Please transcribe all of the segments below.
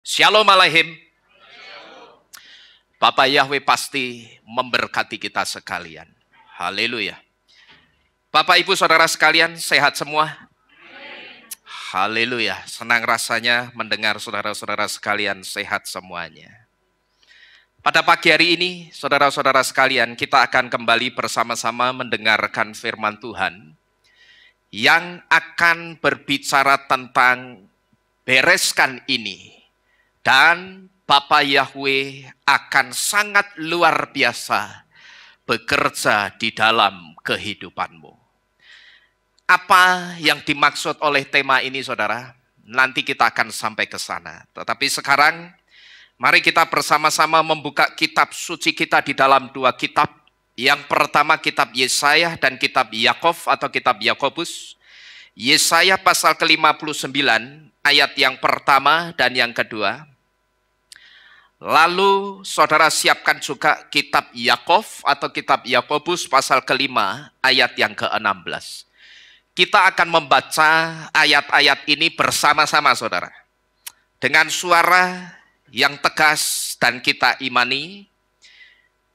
Shalom Aleichem. Bapak Yahweh pasti memberkati kita sekalian. Haleluya. Bapak Ibu Saudara sekalian sehat semua? Haleluya. Senang rasanya mendengar saudara-saudara sekalian sehat semuanya. Pada pagi hari ini, saudara-saudara sekalian, kita akan kembali bersama-sama mendengarkan firman Tuhan yang akan berbicara tentang bereskan ini. Dan Bapa Yahweh akan sangat luar biasa bekerja di dalam kehidupanmu. Apa yang dimaksud oleh tema ini, saudara? Nanti kita akan sampai ke sana. Tetapi sekarang, mari kita bersama-sama membuka kitab suci kita di dalam dua kitab. Yang pertama kitab Yesaya dan kitab Yakov atau kitab Yakobus. Yesaya pasal ke-59, ayat yang pertama dan yang kedua. Lalu saudara siapkan juga kitab Yakov atau kitab Yakobus pasal ke-5 ayat yang ke-16. Kita akan membaca ayat-ayat ini bersama-sama saudara. Dengan suara yang tegas dan kita imani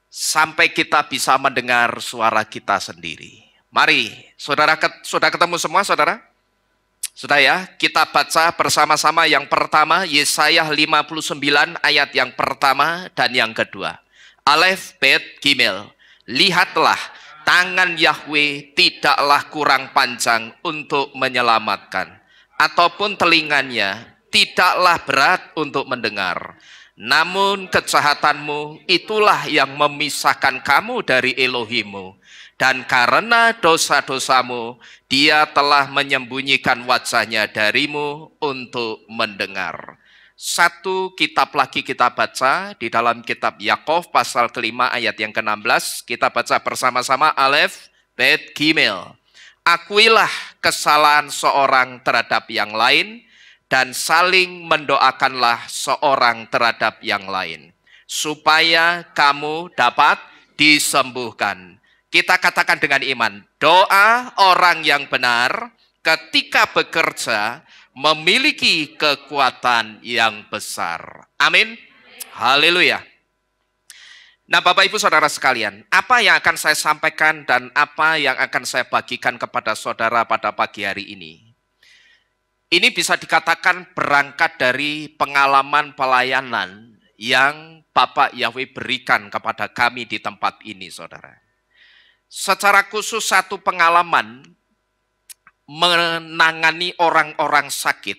sampai kita bisa mendengar suara kita sendiri. Mari, saudara, sudah ketemu semua saudara? Sudah ya, kita baca bersama-sama yang pertama, Yesaya 59 ayat yang pertama dan yang kedua. Alef, Bet, Gimel. Lihatlah, tangan Yahweh tidaklah kurang panjang untuk menyelamatkan. Ataupun telinganya tidaklah berat untuk mendengar. Namun kejahatanmu itulah yang memisahkan kamu dari Elohimmu. Dan karena dosa-dosamu, Dia telah menyembunyikan wajahnya darimu untuk mendengar. Satu kitab lagi kita baca di dalam kitab Yakov pasal ke-5 ayat yang ke-16. Kita baca bersama-sama Alef, Bet, Gimel. Akuilah kesalahan seorang terhadap yang lain dan saling mendoakanlah seorang terhadap yang lain. Supaya kamu dapat disembuhkan. Kita katakan dengan iman, doa orang yang benar ketika bekerja memiliki kekuatan yang besar. Amin. Haleluya. Nah Bapak Ibu Saudara sekalian, apa yang akan saya sampaikan dan apa yang akan saya bagikan kepada saudara pada pagi hari ini? Ini bisa dikatakan berangkat dari pengalaman pelayanan yang Bapak Yahweh berikan kepada kami di tempat ini saudara. Secara khusus satu pengalaman menangani orang-orang sakit,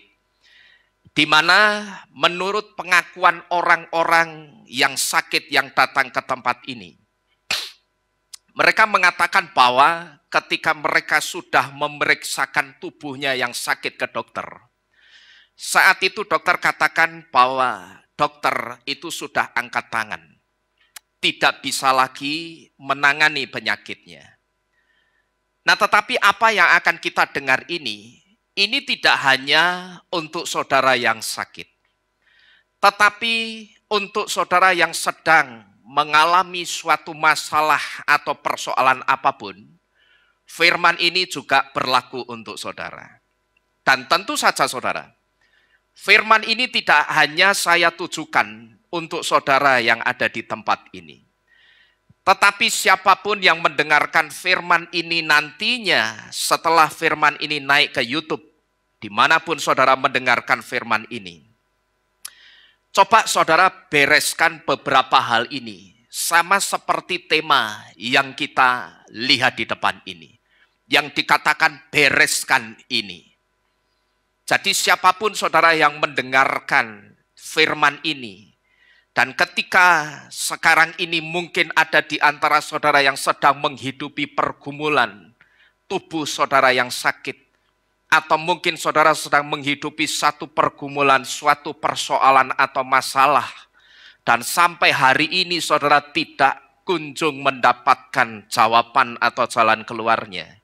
di mana menurut pengakuan orang-orang yang sakit yang datang ke tempat ini, mereka mengatakan bahwa ketika mereka sudah memeriksakan tubuhnya yang sakit ke dokter, saat itu dokter katakan bahwa dokter itu sudah angkat tangan. Tidak bisa lagi menangani penyakitnya. Nah tetapi apa yang akan kita dengar ini tidak hanya untuk saudara yang sakit. Tetapi untuk saudara yang sedang mengalami suatu masalah atau persoalan apapun, firman ini juga berlaku untuk saudara. Dan tentu saja saudara, firman ini tidak hanya saya tujukan untuk saudara yang ada di tempat ini. Tetapi siapapun yang mendengarkan firman ini nantinya setelah firman ini naik ke YouTube, dimanapun saudara mendengarkan firman ini, coba saudara bereskan beberapa hal ini, sama seperti tema yang kita lihat di depan ini, yang dikatakan bereskan ini. Jadi siapapun saudara yang mendengarkan firman ini, dan ketika sekarang ini mungkin ada di antara saudara yang sedang menghidupi pergumulan tubuh saudara yang sakit, atau mungkin saudara sedang menghidupi satu pergumulan, suatu persoalan atau masalah, dan sampai hari ini saudara tidak kunjung mendapatkan jawaban atau jalan keluarnya.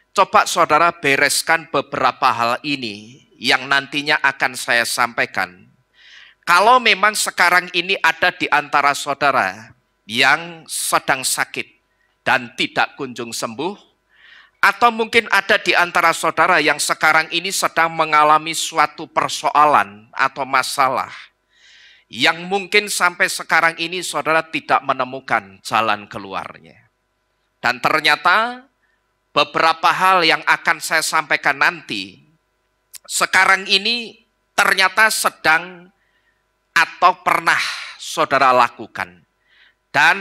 Coba saudara bereskan beberapa hal ini yang nantinya akan saya sampaikan. Kalau memang sekarang ini ada di antara saudara yang sedang sakit dan tidak kunjung sembuh, Atau mungkin ada di antara saudara yang sekarang ini sedang mengalami suatu persoalan atau masalah yang mungkin sampai sekarang ini saudara tidak menemukan jalan keluarnya. Dan ternyata beberapa hal yang akan saya sampaikan nanti, sekarang ini ternyata sedang atau pernah saudara lakukan. Dan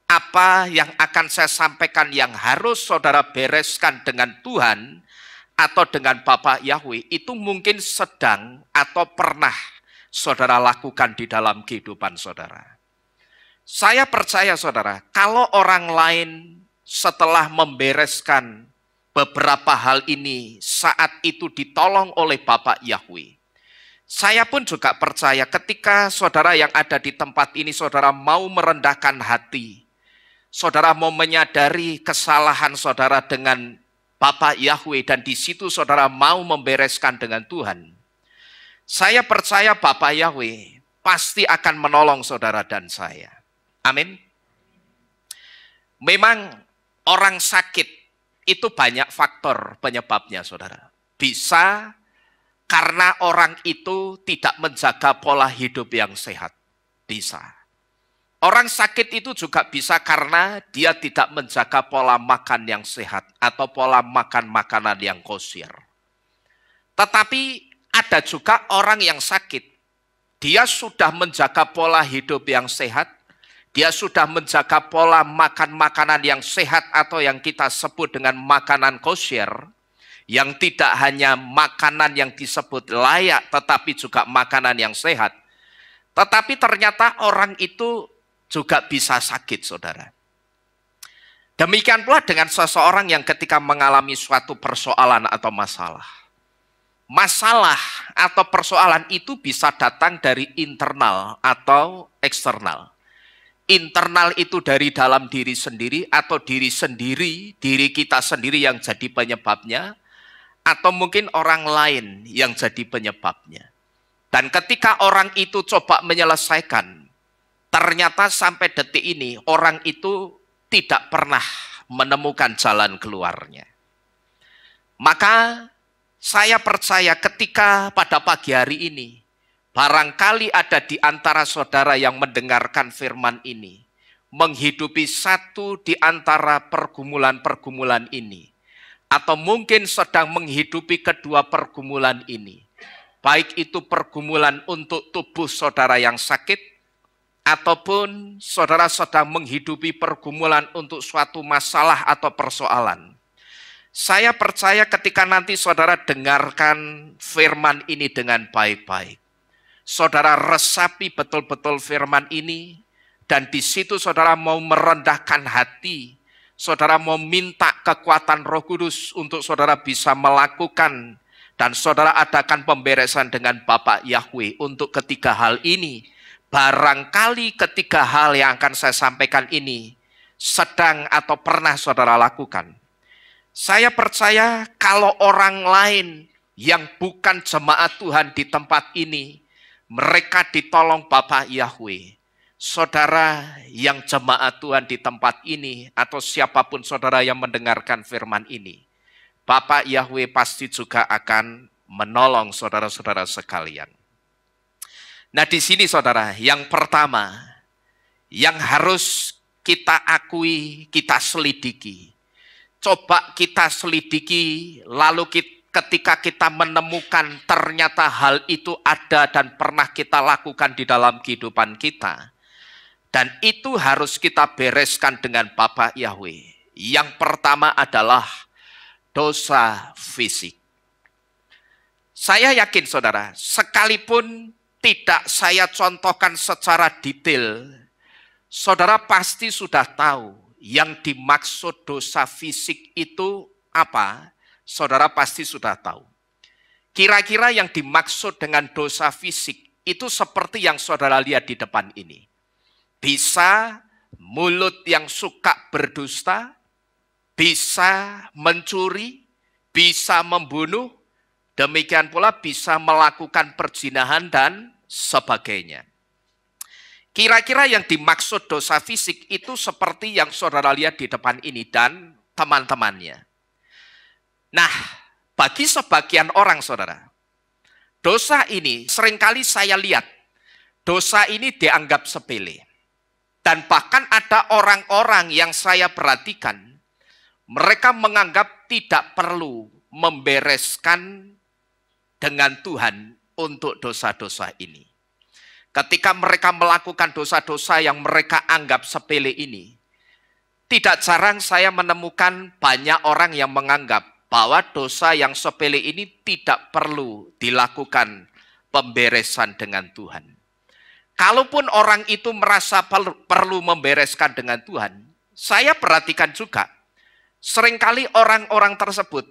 apa yang akan saya sampaikan yang harus saudara bereskan dengan Tuhan atau dengan Bapa Yahweh itu mungkin sedang atau pernah saudara lakukan di dalam kehidupan saudara. Saya percaya saudara, kalau orang lain setelah membereskan beberapa hal ini saat itu ditolong oleh Bapa Yahweh, saya pun juga percaya ketika saudara yang ada di tempat ini saudara mau merendahkan hati, saudara mau menyadari kesalahan saudara dengan Bapa Yahweh dan di situ saudara mau membereskan dengan Tuhan. Saya percaya Bapa Yahweh pasti akan menolong saudara dan saya. Amin. Memang orang sakit itu banyak faktor penyebabnya saudara. Bisa karena orang itu tidak menjaga pola hidup yang sehat. Bisa. Orang sakit itu juga bisa karena dia tidak menjaga pola makan yang sehat atau pola makan makanan yang kosher. Tetapi ada juga orang yang sakit. Dia sudah menjaga pola hidup yang sehat. Dia sudah menjaga pola makan makanan yang sehat atau yang kita sebut dengan makanan kosher. Yang tidak hanya makanan yang disebut layak, tetapi juga makanan yang sehat. Tetapi ternyata orang itu juga bisa sakit, saudara. Demikian pula dengan seseorang yang ketika mengalami suatu persoalan atau masalah. Masalah atau persoalan itu bisa datang dari internal atau eksternal. Internal itu dari dalam diri sendiri atau diri kita sendiri yang jadi penyebabnya. Atau mungkin orang lain yang jadi penyebabnya. Dan ketika orang itu coba menyelesaikan, ternyata sampai detik ini orang itu tidak pernah menemukan jalan keluarnya. Maka saya percaya ketika pada pagi hari ini, barangkali ada di antara saudara yang mendengarkan firman ini, menghidupi satu di antara pergumulan-pergumulan ini, atau mungkin sedang menghidupi kedua pergumulan ini. Baik itu pergumulan untuk tubuh saudara yang sakit, ataupun saudara sedang menghidupi pergumulan untuk suatu masalah atau persoalan. Saya percaya ketika nanti saudara dengarkan firman ini dengan baik-baik. Saudara resapi betul-betul firman ini, dan di situ saudara mau merendahkan hati, saudara mau minta kekuatan Roh Kudus untuk saudara bisa melakukan dan saudara adakan pemberesan dengan Bapa Yahweh untuk ketiga hal ini. Barangkali ketiga hal yang akan saya sampaikan ini sedang atau pernah saudara lakukan. Saya percaya kalau orang lain yang bukan jemaat Tuhan di tempat ini, mereka ditolong Bapa Yahweh. Saudara yang jemaat Tuhan di tempat ini atau siapapun saudara yang mendengarkan firman ini, Bapa Yahweh pasti juga akan menolong saudara-saudara sekalian. Nah di sini saudara, yang pertama yang harus kita akui, kita selidiki. Coba kita selidiki, lalu ketika kita menemukan ternyata hal itu ada dan pernah kita lakukan di dalam kehidupan kita. Dan itu harus kita bereskan dengan Bapa Yahweh. Yang pertama adalah dosa fisik. Saya yakin saudara, sekalipun tidak saya contohkan secara detail, saudara pasti sudah tahu yang dimaksud dosa fisik itu apa. Saudara pasti sudah tahu. Kira-kira yang dimaksud dengan dosa fisik itu seperti yang saudara lihat di depan ini. Bisa mulut yang suka berdusta, bisa mencuri, bisa membunuh, demikian pula bisa melakukan perzinahan dan sebagainya. Kira-kira yang dimaksud dosa fisik itu seperti yang saudara lihat di depan ini dan teman-temannya. Nah, bagi sebagian orang, saudara, dosa ini seringkali saya lihat, dosa ini dianggap sepele. Dan bahkan ada orang-orang yang saya perhatikan, mereka menganggap tidak perlu membereskan dengan Tuhan untuk dosa-dosa ini. Ketika mereka melakukan dosa-dosa yang mereka anggap sepele ini, tidak jarang saya menemukan banyak orang yang menganggap bahwa dosa yang sepele ini tidak perlu dilakukan pemberesan dengan Tuhan. Kalaupun orang itu merasa perlu membereskan dengan Tuhan, saya perhatikan juga, seringkali orang-orang tersebut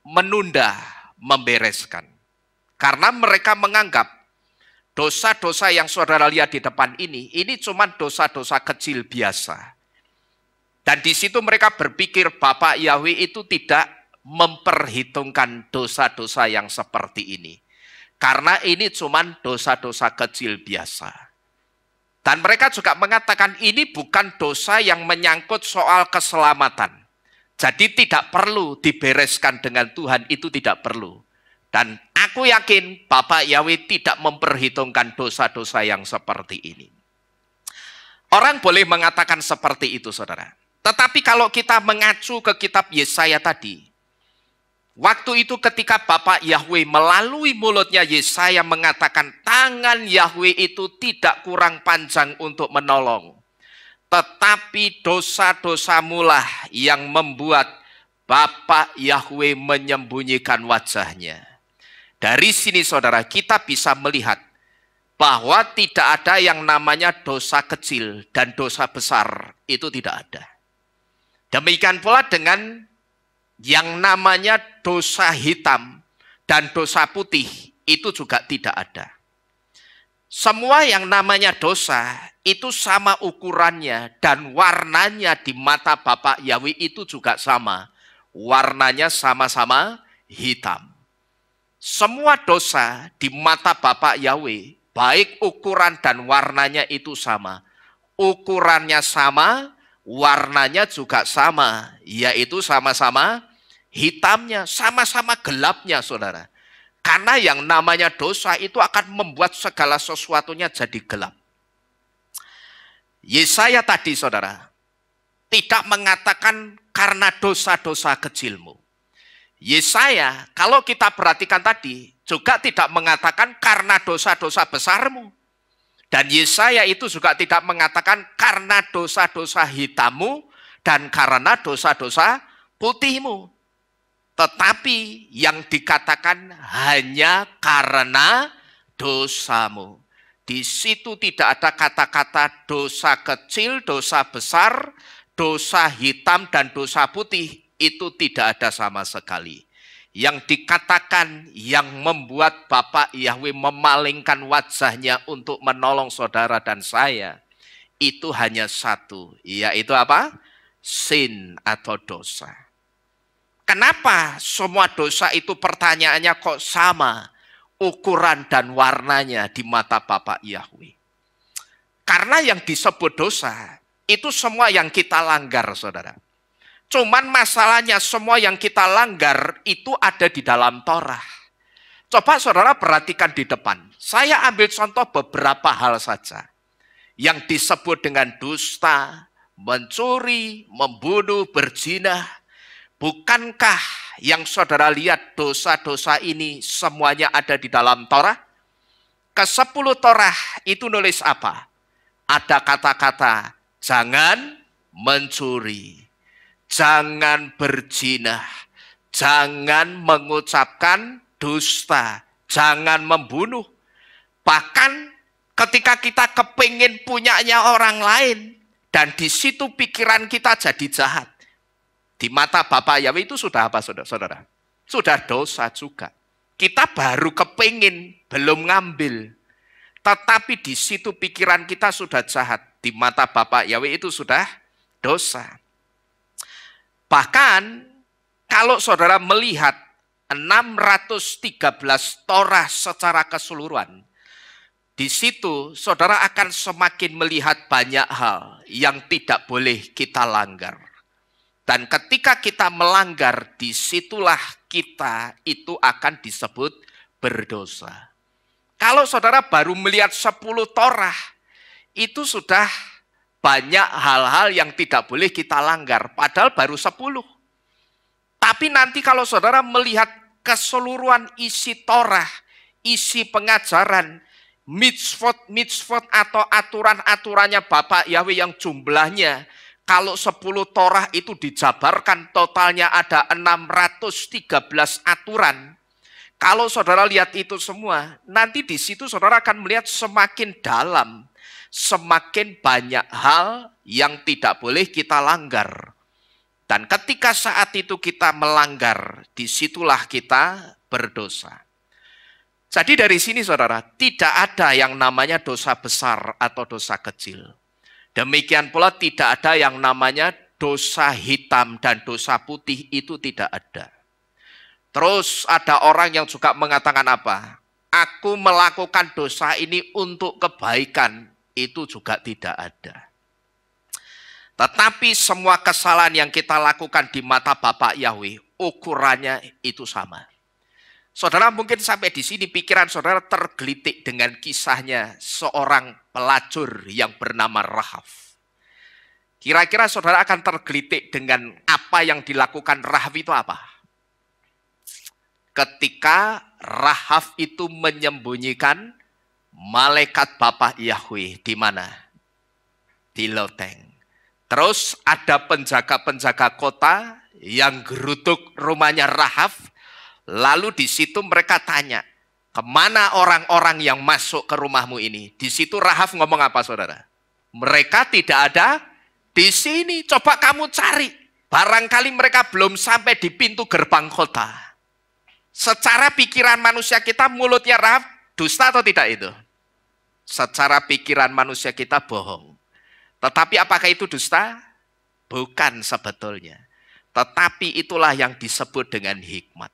menunda membereskan. Karena mereka menganggap dosa-dosa yang saudara lihat di depan ini cuma dosa-dosa kecil biasa. Dan di situ mereka berpikir Bapak Yahweh itu tidak memperhitungkan dosa-dosa yang seperti ini. Karena ini cuma dosa-dosa kecil biasa. Dan mereka juga mengatakan ini bukan dosa yang menyangkut soal keselamatan. Jadi tidak perlu dibereskan dengan Tuhan, itu tidak perlu. Dan aku yakin Bapak Yahweh tidak memperhitungkan dosa-dosa yang seperti ini. Orang boleh mengatakan seperti itu, saudara. Tetapi kalau kita mengacu ke kitab Yesaya tadi, waktu itu ketika Bapak Yahweh melalui mulutnya Yesaya mengatakan tangan Yahweh itu tidak kurang panjang untuk menolong. Tetapi dosa-dosamulah yang membuat Bapak Yahweh menyembunyikan wajahnya. Dari sini saudara kita bisa melihat bahwa tidak ada yang namanya dosa kecil dan dosa besar, itu tidak ada. Demikian pula dengan yang namanya dosa hitam dan dosa putih, itu juga tidak ada. Semua yang namanya dosa itu sama ukurannya dan warnanya di mata Bapak Yahweh itu juga sama. Warnanya sama-sama hitam. Semua dosa di mata Bapak Yahweh, baik ukuran dan warnanya itu sama. Ukurannya sama, warnanya juga sama, yaitu sama-sama hitamnya, sama-sama gelapnya, saudara. Karena yang namanya dosa itu akan membuat segala sesuatunya jadi gelap. Yesaya tadi, saudara, tidak mengatakan karena dosa-dosa kecilmu. Yesaya, kalau kita perhatikan tadi, juga tidak mengatakan karena dosa-dosa besarmu. Dan Yesaya itu juga tidak mengatakan karena dosa-dosa hitammu dan karena dosa-dosa putihmu. Tetapi yang dikatakan hanya karena dosamu. Di situ tidak ada kata-kata dosa kecil, dosa besar, dosa hitam, dan dosa putih. Itu tidak ada sama sekali. Yang dikatakan yang membuat Bapak Yahweh memalingkan wajahnya untuk menolong saudara dan saya, itu hanya satu, yaitu apa? Sin atau dosa. Kenapa semua dosa itu pertanyaannya kok sama ukuran dan warnanya di mata Bapak Yahweh? Karena yang disebut dosa itu semua yang kita langgar, saudara. Cuman masalahnya semua yang kita langgar itu ada di dalam Torah. Coba saudara perhatikan di depan. Saya ambil contoh beberapa hal saja. Yang disebut dengan dusta, mencuri, membunuh, berzina. Bukankah yang saudara lihat dosa-dosa ini semuanya ada di dalam Torah? Ke-10 Torah itu nulis apa? Ada kata-kata, jangan mencuri, jangan berzina, jangan mengucapkan dusta, jangan membunuh. Bahkan ketika kita kepingin punyanya orang lain, dan di situ pikiran kita jadi jahat. Di mata Bapak Yahweh itu sudah apa, saudara? Sudah dosa juga. Kita baru kepingin, belum ngambil. Tetapi di situ pikiran kita sudah jahat. Di mata Bapak Yahweh itu sudah dosa. Bahkan kalau saudara melihat 613 Torah secara keseluruhan, di situ saudara akan semakin melihat banyak hal yang tidak boleh kita langgar. Dan ketika kita melanggar, disitulah kita itu akan disebut berdosa. Kalau saudara baru melihat 10 Torah, itu sudah banyak hal-hal yang tidak boleh kita langgar, padahal baru 10. Tapi nanti kalau saudara melihat keseluruhan isi Torah, isi pengajaran, mitzvot atau aturan-aturannya Bapak Yahweh yang jumlahnya, kalau 10 Torah itu dijabarkan totalnya ada 613 aturan. Kalau saudara lihat itu semua, nanti di situ saudara akan melihat semakin dalam, semakin banyak hal yang tidak boleh kita langgar. Dan ketika saat itu kita melanggar, disitulah kita berdosa. Jadi dari sini saudara, tidak ada yang namanya dosa besar atau dosa kecil. Demikian pula tidak ada yang namanya dosa hitam dan dosa putih, itu tidak ada. Terus ada orang yang juga mengatakan apa? Aku melakukan dosa ini untuk kebaikan, itu juga tidak ada. Tetapi semua kesalahan yang kita lakukan di mata Bapak Yahweh, ukurannya itu sama. Saudara mungkin sampai di sini pikiran saudara tergelitik dengan kisahnya seorang pelacur yang bernama Rahab. Kira-kira saudara akan tergelitik dengan apa yang dilakukan Rahab itu apa? Ketika Rahab itu menyembunyikan malaikat Bapak Yahweh di mana? Di loteng. Terus ada penjaga-penjaga kota yang geruduk rumahnya Rahab. Lalu di situ mereka tanya, kemana orang-orang yang masuk ke rumahmu ini? Di situ Rahab ngomong apa saudara? Mereka tidak ada di sini, coba kamu cari. Barangkali mereka belum sampai di pintu gerbang kota. Secara pikiran manusia kita, mulutnya Rahab dusta atau tidak itu? Secara pikiran manusia kita bohong. Tetapi apakah itu dusta? Bukan sebetulnya. Tetapi itulah yang disebut dengan hikmat.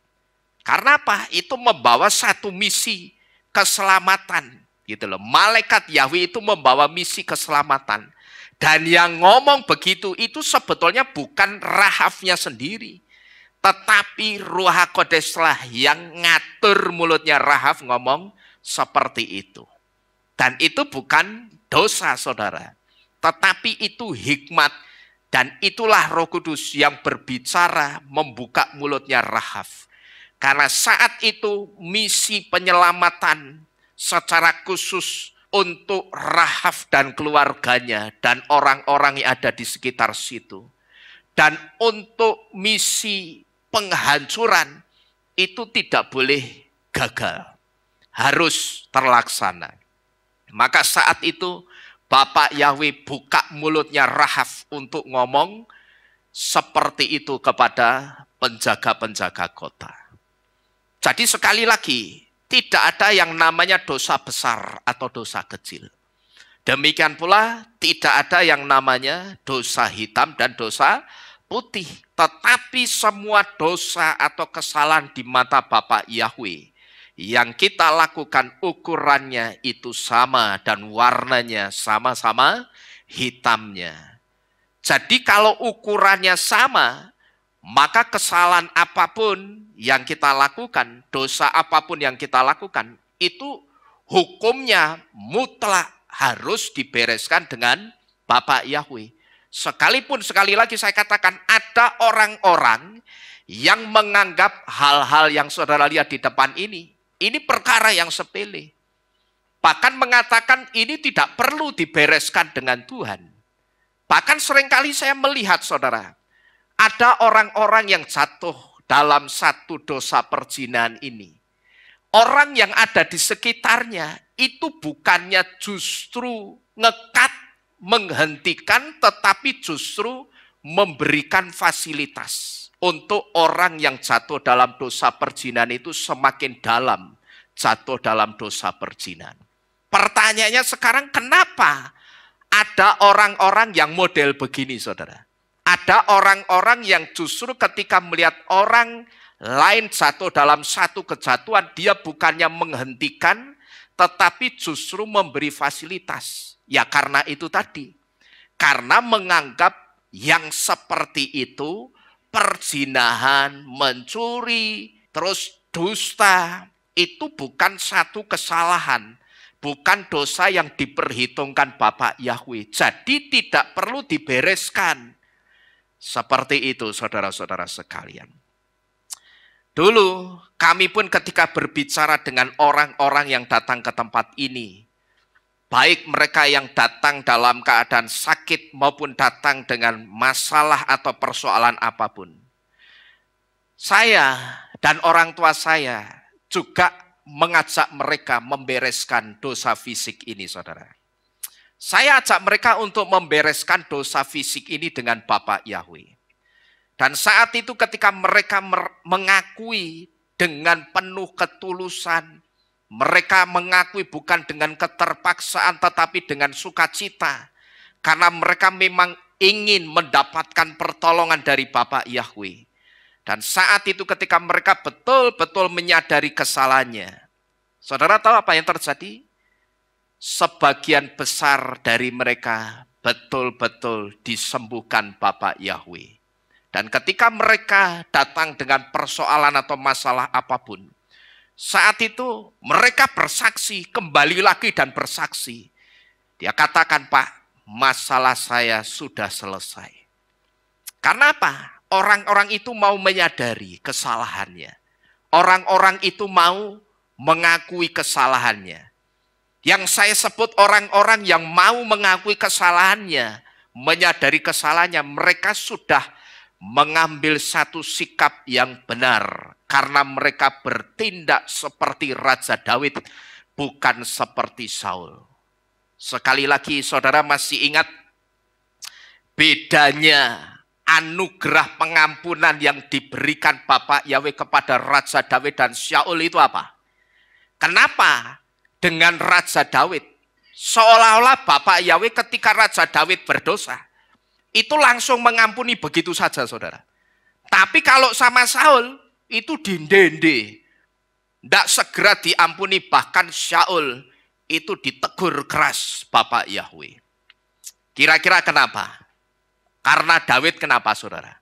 Karena apa? Itu membawa satu misi keselamatan, gitu loh. Malaikat Yahweh itu membawa misi keselamatan. Dan yang ngomong begitu itu sebetulnya bukan Rahabnya sendiri, tetapi Ruach HaKodeslah yang ngatur mulutnya Rahab ngomong seperti itu. Dan itu bukan dosa saudara, tetapi itu hikmat. Dan itulah Roh Kudus yang berbicara membuka mulutnya Rahab. Karena saat itu misi penyelamatan secara khusus untuk Rahab dan keluarganya dan orang-orang yang ada di sekitar situ. Dan untuk misi penghancuran itu tidak boleh gagal. Harus terlaksana. Maka saat itu Bapak Yahweh buka mulutnya Rahab untuk ngomong seperti itu kepada penjaga-penjaga kota. Jadi sekali lagi, tidak ada yang namanya dosa besar atau dosa kecil. Demikian pula tidak ada yang namanya dosa hitam dan dosa putih. Tetapi semua dosa atau kesalahan di mata Bapak Yahweh yang kita lakukan ukurannya itu sama dan warnanya sama-sama hitamnya. Jadi kalau ukurannya sama, maka kesalahan apapun yang kita lakukan, dosa apapun yang kita lakukan, itu hukumnya mutlak harus dibereskan dengan Bapak Yahweh. Sekalipun sekali lagi saya katakan ada orang-orang yang menganggap hal-hal yang saudara lihat di depan ini perkara yang sepele. Bahkan mengatakan ini tidak perlu dibereskan dengan Tuhan. Bahkan seringkali saya melihat saudara, ada orang-orang yang jatuh dalam satu dosa perzinahan ini. Orang yang ada di sekitarnya itu bukannya justru ngekat, menghentikan, tetapi justru memberikan fasilitas untuk orang yang jatuh dalam dosa perzinahan itu semakin dalam jatuh dalam dosa perzinahan. Pertanyaannya sekarang, kenapa ada orang-orang yang model begini saudara? Ada orang-orang yang justru ketika melihat orang lain jatuh dalam satu kejatuhan, dia bukannya menghentikan, tetapi justru memberi fasilitas. Ya karena itu tadi. Karena menganggap yang seperti itu, perzinahan, mencuri, terus dusta, itu bukan satu kesalahan, bukan dosa yang diperhitungkan Bapak Yahweh. Jadi tidak perlu dibereskan. Seperti itu saudara-saudara sekalian. Dulu kami pun ketika berbicara dengan orang-orang yang datang ke tempat ini, baik mereka yang datang dalam keadaan sakit maupun datang dengan masalah atau persoalan apapun. Saya dan orang tua saya juga mengajak mereka membereskan dosa fisik ini, saudara. Saya ajak mereka untuk membereskan dosa fisik ini dengan Bapak Yahweh. Dan saat itu ketika mereka mengakui dengan penuh ketulusan, mereka mengakui bukan dengan keterpaksaan tetapi dengan sukacita. Karena mereka memang ingin mendapatkan pertolongan dari Bapak Yahweh. Dan saat itu ketika mereka betul-betul menyadari kesalahannya. Saudara tahu apa yang terjadi? Sebagian besar dari mereka betul-betul disembuhkan Bapak Yahweh. Dan ketika mereka datang dengan persoalan atau masalah apapun, saat itu mereka bersaksi, kembali lagi dan bersaksi. Dia katakan, Pak, masalah saya sudah selesai. Karena apa? Orang-orang itu mau menyadari kesalahannya. Orang-orang itu mau mengakui kesalahannya. Yang saya sebut orang-orang yang mau mengakui kesalahannya, menyadari kesalahannya, mereka sudah mengambil satu sikap yang benar. Karena mereka bertindak seperti Raja Daud, bukan seperti Saul. Sekali lagi saudara masih ingat bedanya anugerah pengampunan yang diberikan Bapak Yahweh kepada Raja Daud dan Saul itu apa? Kenapa? Dengan Raja Daud, seolah-olah Bapak Yahweh ketika Raja Daud berdosa, itu langsung mengampuni begitu saja saudara. Tapi kalau sama Saul, itu dindende, tidak segera diampuni, bahkan Saul itu ditegur keras Bapak Yahweh. Kira-kira kenapa? Karena Daud kenapa saudara?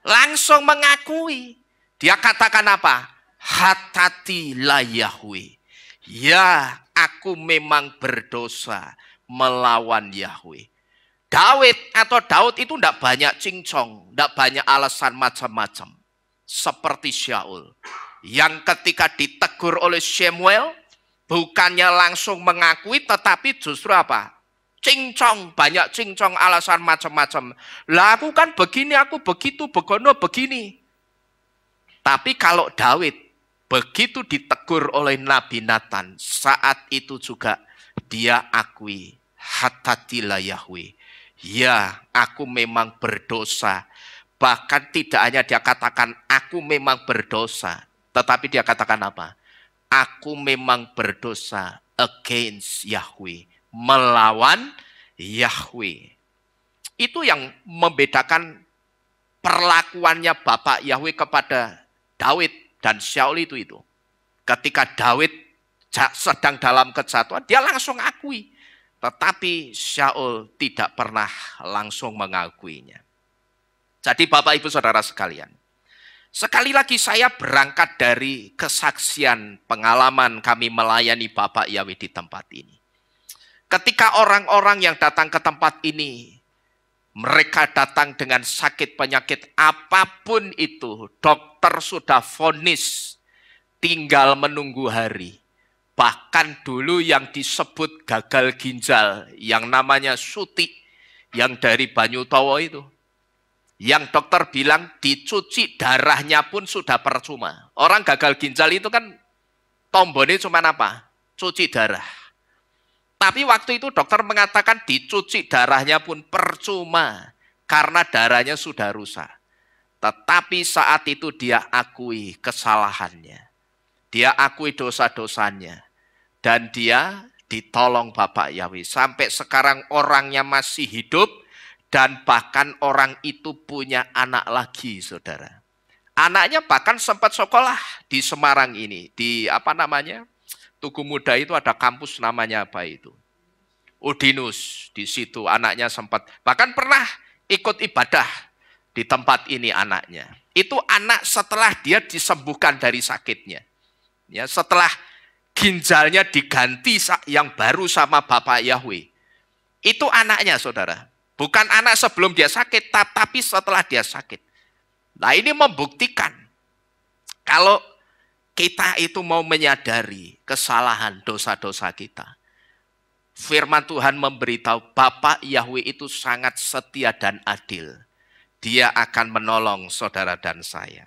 Langsung mengakui. Dia katakan apa? Hatatilah Yahweh. Ya, aku memang berdosa melawan Yahweh. Daud itu tidak banyak cincong, tidak banyak alasan macam-macam. Seperti Saul, yang ketika ditegur oleh Samuel, bukannya langsung mengakui, tetapi justru apa? Cincong, banyak cincong, alasan macam-macam. Lah aku kan begini, aku begitu, begono begini. Tapi kalau Daud, begitu ditegur oleh Nabi Nathan, saat itu juga dia akui, hatatilah Yahweh. Ya, aku memang berdosa. Bahkan tidak hanya dia katakan, aku memang berdosa. Tetapi dia katakan apa? Aku memang berdosa against Yahweh. Melawan Yahweh. Itu yang membedakan perlakuannya Bapak Yahweh kepada Daud dan Saul itu. Ketika Daud sedang dalam kejatuhan, dia langsung akui. Tetapi Saul tidak pernah langsung mengakuinya. Jadi Bapak Ibu Saudara sekalian, sekali lagi saya berangkat dari kesaksian pengalaman kami melayani Bapak Yahweh di tempat ini. Ketika orang-orang yang datang ke tempat ini, mereka datang dengan sakit penyakit apapun itu, dokter sudah vonis, tinggal menunggu hari. Bahkan dulu yang disebut gagal ginjal, yang namanya Suti, yang dari Banyutowo itu. Yang dokter bilang dicuci darahnya pun sudah percuma. Orang gagal ginjal itu kan tombonnya cuma apa? Cuci darah. Tapi waktu itu dokter mengatakan dicuci darahnya pun percuma. Karena darahnya sudah rusak. Tetapi saat itu dia akui kesalahannya. Dia akui dosa-dosanya. Dan dia ditolong Bapak Yahweh. Sampai sekarang orangnya masih hidup. Dan bahkan orang itu punya anak lagi, saudara. Anaknya bahkan sempat sekolah di Semarang ini. Di Tugu Muda itu ada kampus namanya apa itu? Udinus. Di situ anaknya sempat. Bahkan pernah ikut ibadah di tempat ini anaknya. Itu anak setelah dia disembuhkan dari sakitnya. Ya, setelah ginjalnya diganti yang baru sama Bapak Yahweh. Itu anaknya, saudara. Bukan anak sebelum dia sakit, tapi setelah dia sakit. Nah, ini membuktikan kalau kita itu mau menyadari kesalahan dosa-dosa kita. Firman Tuhan memberitahu Bapak Yahweh itu sangat setia dan adil. Dia akan menolong saudara dan saya.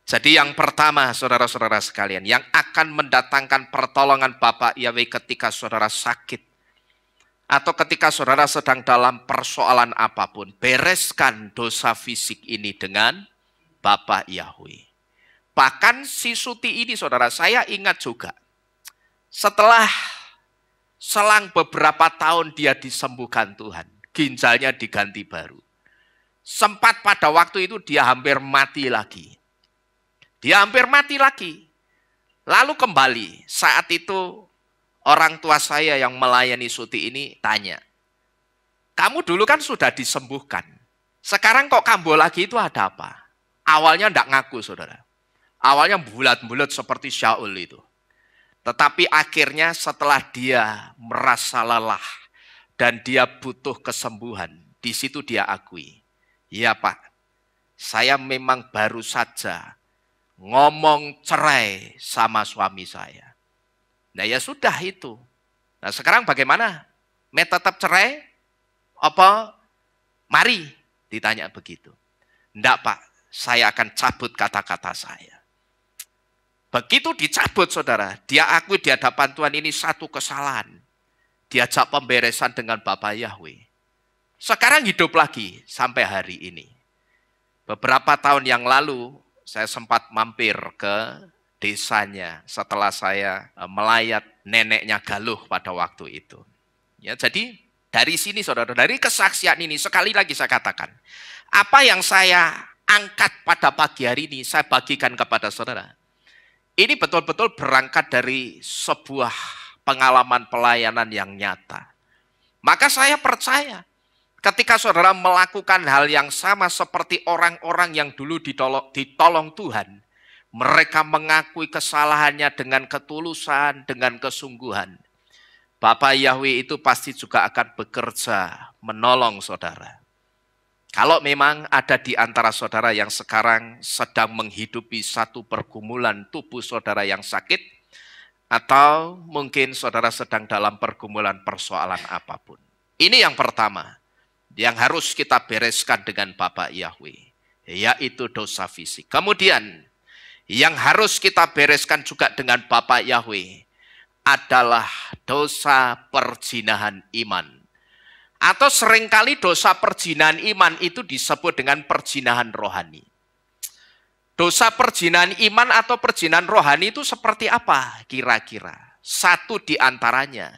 Jadi yang pertama, saudara-saudara sekalian, yang akan mendatangkan pertolongan Bapak Yahweh ketika saudara sakit, atau ketika saudara sedang dalam persoalan apapun, bereskan dosa fisik ini dengan Bapak Yahweh. Bahkan si Suti ini, saudara, saya ingat juga, setelah selang beberapa tahun dia disembuhkan Tuhan, ginjalnya diganti baru. Sempat pada waktu itu dia hampir mati lagi. Dia hampir mati lagi. Lalu kembali, saat itu orang tua saya yang melayani Suti ini tanya, kamu dulu kan sudah disembuhkan, sekarang kok kambuh lagi, itu ada apa? Awalnya enggak ngaku, saudara. Awalnya bulat-bulat seperti Syaul itu. Tetapi akhirnya setelah dia merasa lelah dan dia butuh kesembuhan, di situ dia akui, ya Pak, saya memang baru saja ngomong cerai sama suami saya. Nah ya sudah itu. Nah sekarang bagaimana? Tetap cerai? Apa? Mari, ditanya begitu. Enggak Pak, saya akan cabut kata-kata saya. Begitu dicabut, saudara, dia akui di hadapan Tuhan ini satu kesalahan. Diajak pemberesan dengan Bapak Yahweh. Sekarang hidup lagi sampai hari ini. Beberapa tahun yang lalu, saya sempat mampir ke desanya setelah saya melayat neneknya Galuh pada waktu itu. Ya, jadi dari sini, saudara, dari kesaksian ini, sekali lagi saya katakan, apa yang saya angkat pada pagi hari ini, saya bagikan kepada saudara. Ini betul-betul berangkat dari sebuah pengalaman pelayanan yang nyata. Maka saya percaya ketika saudara melakukan hal yang sama seperti orang-orang yang dulu ditolong Tuhan, mereka mengakui kesalahannya dengan ketulusan, dengan kesungguhan. Bapak Yahweh itu pasti juga akan bekerja menolong saudara. Kalau memang ada di antara saudara yang sekarang sedang menghidupi satu pergumulan tubuh saudara yang sakit, atau mungkin saudara sedang dalam pergumulan persoalan apapun. Ini yang pertama, yang harus kita bereskan dengan Bapak Yahweh, yaitu dosa fisik. Kemudian, yang harus kita bereskan juga dengan Bapak Yahweh adalah dosa perzinahan iman. Atau seringkali dosa perzinahan iman itu disebut dengan perzinahan rohani. Dosa perzinahan iman atau perzinahan rohani itu seperti apa kira-kira? Satu di antaranya,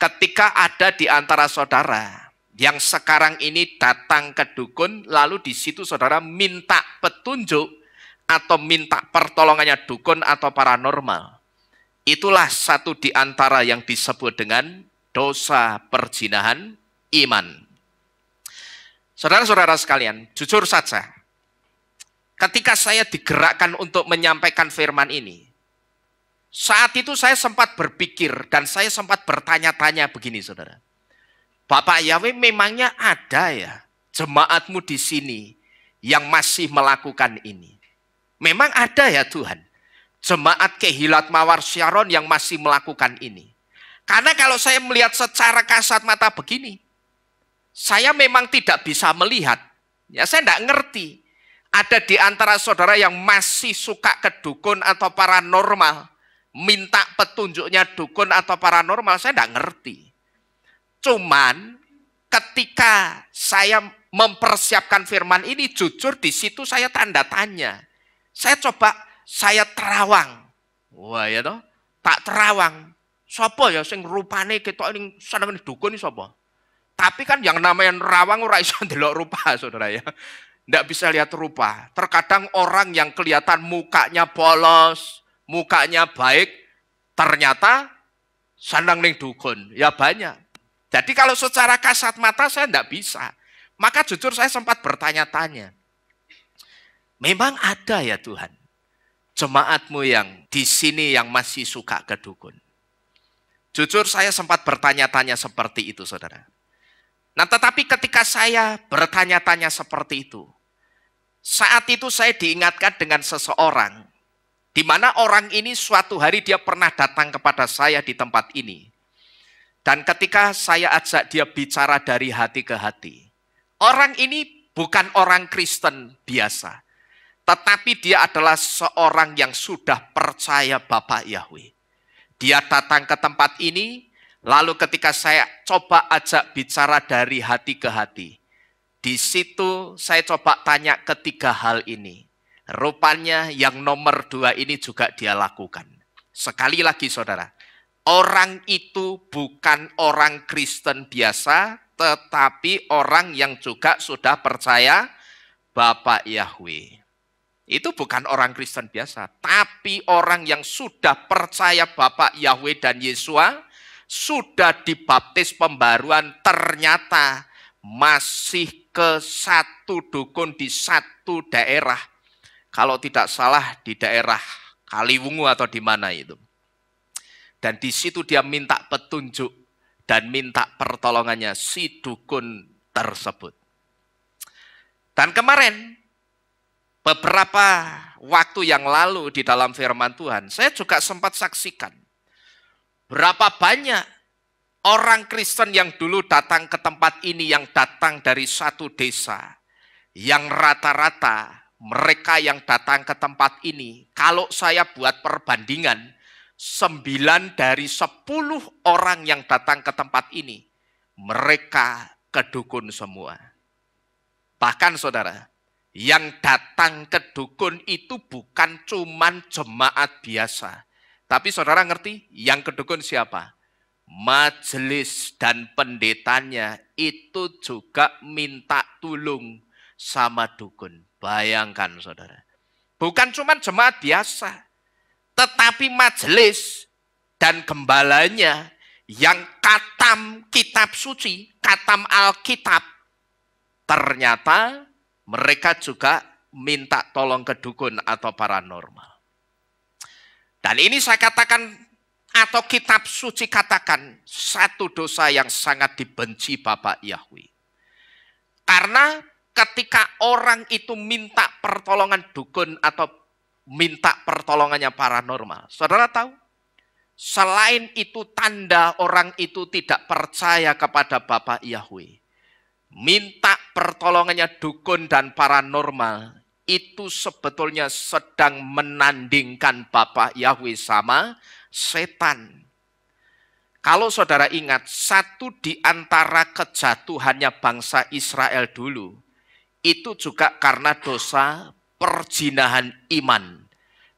ketika ada di antara saudara yang sekarang ini datang ke dukun, lalu di situ saudara minta petunjuk atau minta pertolongannya dukun atau paranormal. Itulah satu di antara yang disebut dengan dosa perzinahan iman. Saudara-saudara sekalian, jujur saja, ketika saya digerakkan untuk menyampaikan firman ini, saat itu saya sempat berpikir dan saya sempat bertanya-tanya begini, saudara. Bapak Yahweh, memangnya ada ya jemaatmu di sini yang masih melakukan ini? Memang ada ya Tuhan, jemaat Kehilat Mawar Syaron yang masih melakukan ini? Karena kalau saya melihat secara kasat mata begini, saya memang tidak bisa melihat. Ya, saya tidak ngerti. Ada di antara saudara yang masih suka ke dukun atau paranormal, minta petunjuknya dukun atau paranormal, saya tidak ngerti. Cuman ketika saya mempersiapkan firman ini, jujur di situ saya tanda tanya. Saya terawang. Wah ya toh, tak terawang. Sapa ya sing rupane ketok ning seneng dukun iki sapa? Tapi kan yang namanya nerawang ora iso ndelok rupa, saudara ya. Nggak bisa lihat rupa. Terkadang orang yang kelihatan mukanya polos, mukanya baik, ternyata senang ning dukun. Ya banyak. Jadi kalau secara kasat mata saya nggak bisa. Maka jujur saya sempat bertanya-tanya, memang ada ya Tuhan, jemaat-mu yang di sini yang masih suka ke dukun? Jujur saya sempat bertanya-tanya seperti itu, saudara. Nah, tetapi ketika saya bertanya-tanya seperti itu, saat itu saya diingatkan dengan seseorang, di mana orang ini suatu hari dia pernah datang kepada saya di tempat ini. Dan ketika saya ajak dia bicara dari hati ke hati, orang ini bukan orang Kristen biasa, tetapi dia adalah seorang yang sudah percaya Bapak Yahweh. Dia datang ke tempat ini, lalu ketika saya coba ajak bicara dari hati ke hati, di situ saya coba tanya ketiga hal ini. Rupanya yang nomor 2 ini juga dia lakukan. Sekali lagi saudara, orang itu bukan orang Kristen biasa, tetapi orang yang juga sudah percaya Bapak Yahweh. Itu bukan orang Kristen biasa, tapi orang yang sudah percaya Bapak Yahweh dan Yesua, sudah dibaptis pembaruan, ternyata masih ke satu dukun di satu daerah. Kalau tidak salah di daerah Kaliwungu atau di mana itu. Dan di situ dia minta petunjuk dan minta pertolongannya si dukun tersebut. Dan kemarin, beberapa waktu yang lalu di dalam firman Tuhan, saya juga sempat saksikan berapa banyak orang Kristen yang dulu datang ke tempat ini, yang datang dari satu desa, yang rata-rata mereka yang datang ke tempat ini, kalau saya buat perbandingan, 9 dari 10 orang yang datang ke tempat ini, mereka kedukun semua. Bahkan saudara, yang datang ke dukun itu bukan cuman jemaat biasa. Tapi saudara ngerti, yang kedukun siapa? Majelis dan pendetanya itu juga minta tolong sama dukun. Bayangkan saudara. Bukan cuma jemaat biasa, tetapi majelis dan gembalanya yang katam kitab suci, katam Alkitab, ternyata mereka juga minta tolong ke dukun atau paranormal. Dan ini saya katakan, atau kitab suci katakan, satu dosa yang sangat dibenci Bapak Yahweh. Karena ketika orang itu minta pertolongan dukun atau minta pertolongannya paranormal, saudara tahu, selain itu tanda orang itu tidak percaya kepada Bapak Yahweh, minta pertolongannya dukun dan paranormal, itu sebetulnya sedang menandingkan Bapak Yahweh sama setan. Kalau saudara ingat, satu di antara kejatuhannya bangsa Israel dulu, itu juga karena dosa perzinahan iman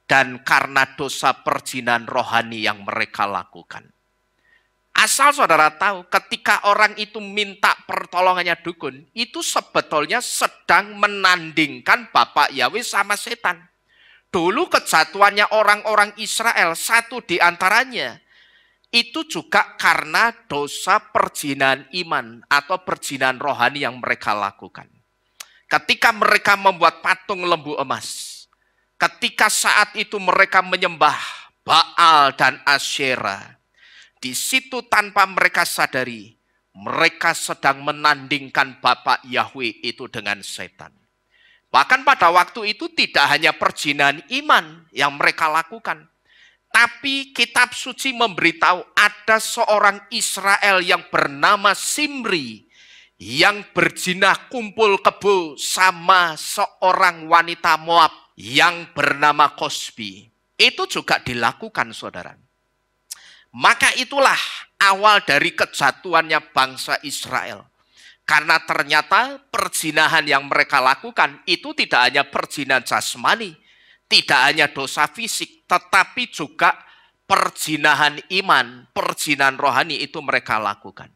dan karena dosa perzinahan rohani yang mereka lakukan. Asal saudara tahu, ketika orang itu minta pertolongannya dukun, itu sebetulnya sedang menandingkan Bapak Yahweh sama setan. Dulu kejatuhannya orang-orang Israel, satu di antaranya, itu juga karena dosa perzinahan iman atau perzinahan rohani yang mereka lakukan. Ketika mereka membuat patung lembu emas, ketika saat itu mereka menyembah Baal dan Asyera, di situ tanpa mereka sadari, mereka sedang menandingkan Bapak Yahweh itu dengan setan. Bahkan pada waktu itu tidak hanya perzinahan iman yang mereka lakukan, tapi kitab suci memberitahu ada seorang Israel yang bernama Simri, yang berzina kumpul kebo sama seorang wanita Moab yang bernama Kosbi. Itu juga dilakukan saudara. Maka itulah awal dari kejatuhannya bangsa Israel. Karena ternyata perzinahan yang mereka lakukan itu tidak hanya perzinahan jasmani, tidak hanya dosa fisik, tetapi juga perzinahan iman, perzinahan rohani itu mereka lakukan.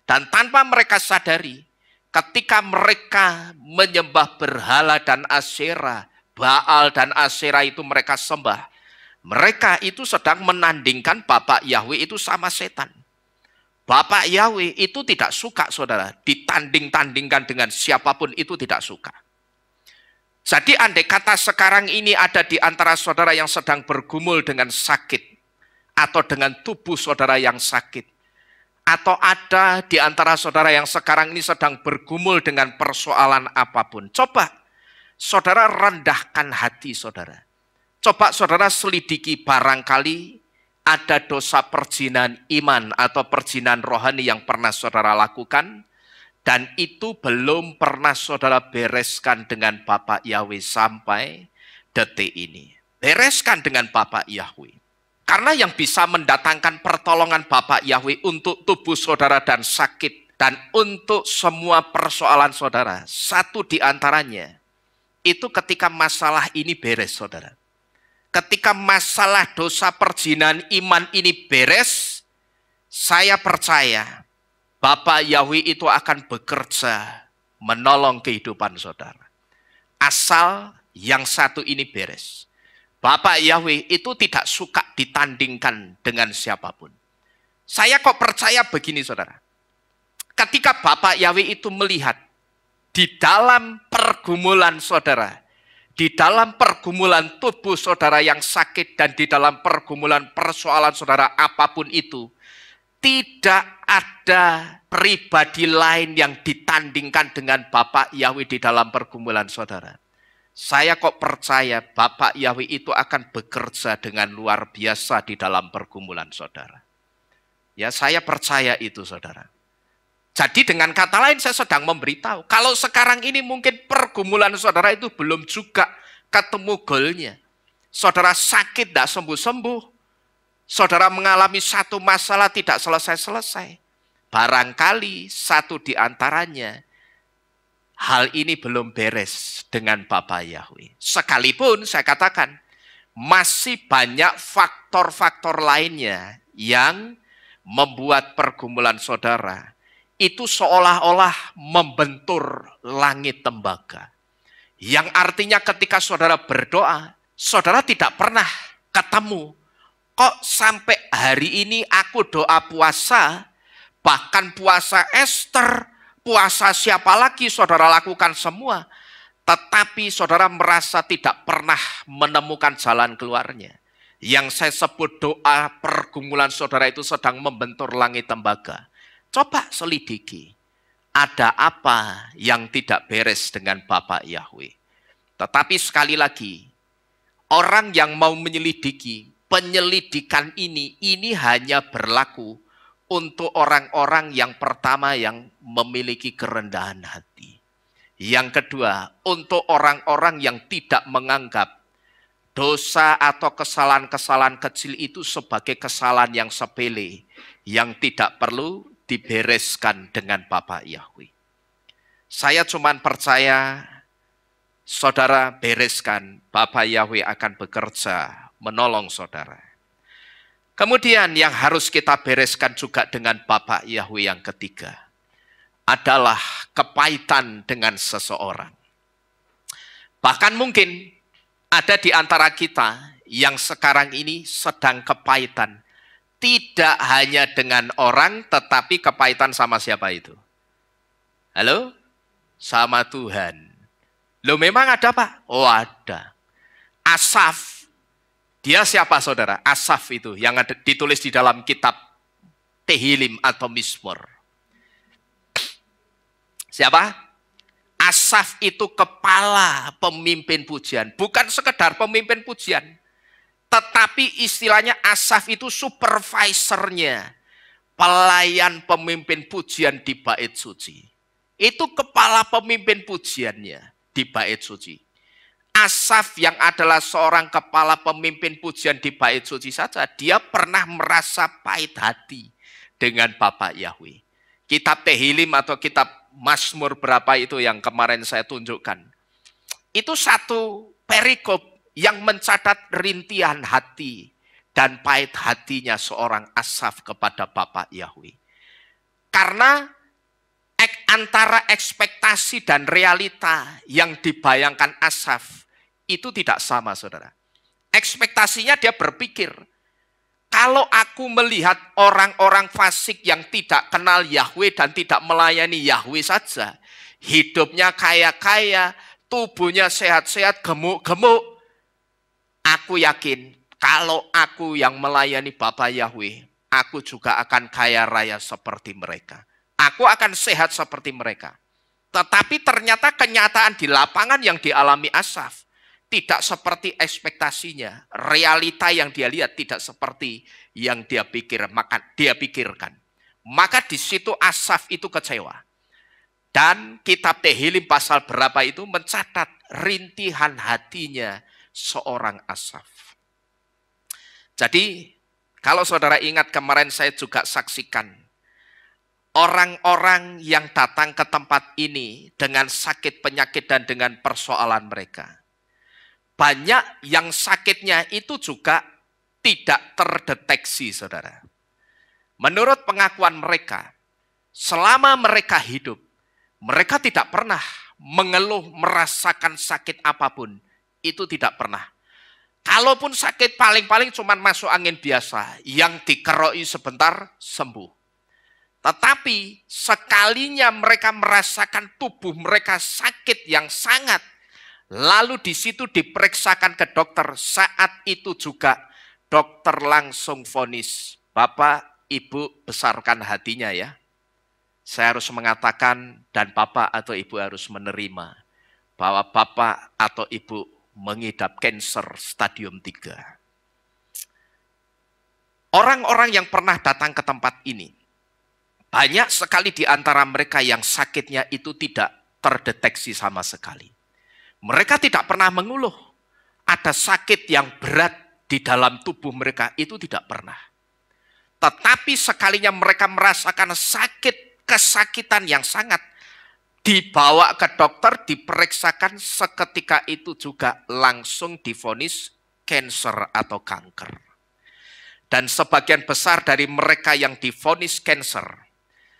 Dan tanpa mereka sadari, ketika mereka menyembah berhala dan Asyera, Baal dan Asyera itu mereka sembah, mereka itu sedang menandingkan Bapak Yahweh itu sama setan. Bapak Yahweh itu tidak suka, saudara, ditanding-tandingkan dengan siapapun, itu tidak suka. Jadi andai kata sekarang ini ada di antara saudara yang sedang bergumul dengan sakit, atau dengan tubuh saudara yang sakit, atau ada di antara saudara yang sekarang ini sedang bergumul dengan persoalan apapun, coba saudara rendahkan hati saudara. Coba saudara selidiki, barangkali ada dosa perjinan iman atau perjinan rohani yang pernah saudara lakukan, dan itu belum pernah saudara bereskan dengan Bapak Yahweh sampai detik ini. Bereskan dengan Bapak Yahweh. Karena yang bisa mendatangkan pertolongan Bapak Yahweh untuk tubuh saudara dan sakit, dan untuk semua persoalan saudara, satu di antaranya, itu ketika masalah ini beres saudara. Ketika masalah dosa perjinan iman ini beres, saya percaya Bapak Yahweh itu akan bekerja menolong kehidupan saudara. Asal yang satu ini beres. Bapak Yahweh itu tidak suka ditandingkan dengan siapapun. Saya kok percaya begini saudara. Ketika Bapak Yahweh itu melihat di dalam pergumulan saudara, di dalam pergumulan tubuh saudara yang sakit, dan di dalam pergumulan persoalan saudara apapun itu, tidak ada pribadi lain yang ditandingkan dengan Bapak Yahweh di dalam pergumulan saudara. Saya kok percaya Bapak Yahweh itu akan bekerja dengan luar biasa di dalam pergumulan saudara. Ya, saya percaya itu saudara. Jadi dengan kata lain saya sedang memberitahu, kalau sekarang ini mungkin pergumulan saudara itu belum juga ketemu goalnya. Saudara sakit tidak sembuh-sembuh. Saudara mengalami satu masalah tidak selesai-selesai. Barangkali satu di antaranya, hal ini belum beres dengan Bapak Yahweh. Sekalipun saya katakan, masih banyak faktor-faktor lainnya yang membuat pergumulan saudara itu seolah-olah membentur langit tembaga. Yang artinya ketika saudara berdoa, saudara tidak pernah ketemu. Kok sampai hari ini aku doa puasa, bahkan puasa Ester, puasa siapa lagi saudara lakukan semua. Tetapi saudara merasa tidak pernah menemukan jalan keluarnya. Yang saya sebut doa pergumulan saudara itu sedang membentur langit tembaga. Coba selidiki, ada apa yang tidak beres dengan Bapak Yahweh. Tetapi sekali lagi, orang yang mau menyelidiki, penyelidikan ini hanya berlaku untuk orang-orang yang pertama yang memiliki kerendahan hati. Yang kedua, untuk orang-orang yang tidak menganggap dosa atau kesalahan-kesalahan kecil itu sebagai kesalahan yang sepele, yang tidak perlu dibereskan dengan Bapak Yahweh. Saya cuma percaya saudara bereskan, Bapak Yahweh akan bekerja menolong saudara. Kemudian yang harus kita bereskan juga dengan Bapak Yahweh yang ketiga adalah kepahitan dengan seseorang. Bahkan mungkin ada di antara kita yang sekarang ini sedang kepahitan. Tidak hanya dengan orang, tetapi kepahitan sama siapa itu? Halo? Sama Tuhan. Loh memang ada Pak? Oh ada. Asaf. Dia siapa saudara? Asaf itu yang ada, ditulis di dalam kitab Tehilim atau Mizmor. Siapa? Asaf itu kepala pemimpin pujian. Bukan sekedar pemimpin pujian. Tetapi istilahnya Asaf itu supervisornya, pelayan pemimpin pujian di bait suci. Itu kepala pemimpin pujiannya di bait suci. Asaf yang adalah seorang kepala pemimpin pujian di bait suci saja, dia pernah merasa pahit hati dengan Bapak Yahweh. Kitab Tehilim atau kitab Mazmur berapa itu yang kemarin saya tunjukkan. Itu satu perikop yang mencatat rintihan hati dan pahit hatinya seorang Asaf kepada Bapak Yahweh. Karena antara ekspektasi dan realita yang dibayangkan Asaf itu tidak sama saudara. Ekspektasinya dia berpikir, Kalau aku melihat orang-orang fasik yang tidak kenal Yahweh dan tidak melayani Yahweh saja, hidupnya kaya-kaya, tubuhnya sehat-sehat, gemuk-gemuk, aku yakin kalau aku yang melayani Bapa Yahweh, aku juga akan kaya raya seperti mereka. Aku akan sehat seperti mereka. Tetapi ternyata kenyataan di lapangan yang dialami Asaf tidak seperti ekspektasinya. Realita yang dia lihat tidak seperti yang dia pikirkan. Maka di situ Asaf itu kecewa. Dan kitab Tehillim pasal berapa itu mencatat rintihan hatinya seorang Asaf. Jadi kalau saudara ingat kemarin saya juga saksikan orang-orang yang datang ke tempat ini dengan sakit penyakit dan dengan persoalan mereka. Banyak yang sakitnya itu juga tidak terdeteksi, saudara. Menurut pengakuan mereka, selama mereka hidup, mereka tidak pernah mengeluh merasakan sakit apapun. Itu tidak pernah. Kalaupun sakit paling-paling cuma masuk angin biasa, yang dikeroi sebentar sembuh. Tetapi sekalinya mereka merasakan tubuh mereka sakit yang sangat, lalu di situ diperiksakan ke dokter, saat itu juga dokter langsung vonis, Bapak, Ibu besarkan hatinya ya. Saya harus mengatakan dan Bapak atau Ibu harus menerima bahwa Bapak atau Ibu mengidap kanker stadium 3. Orang-orang yang pernah datang ke tempat ini, banyak sekali di antara mereka yang sakitnya itu tidak terdeteksi sama sekali. Mereka tidak pernah mengeluh. Ada sakit yang berat di dalam tubuh mereka, itu tidak pernah. Tetapi sekalinya mereka merasakan sakit, kesakitan yang sangat, dibawa ke dokter, diperiksakan, seketika itu juga langsung divonis kanker atau kanker. Dan sebagian besar dari mereka yang divonis kanker,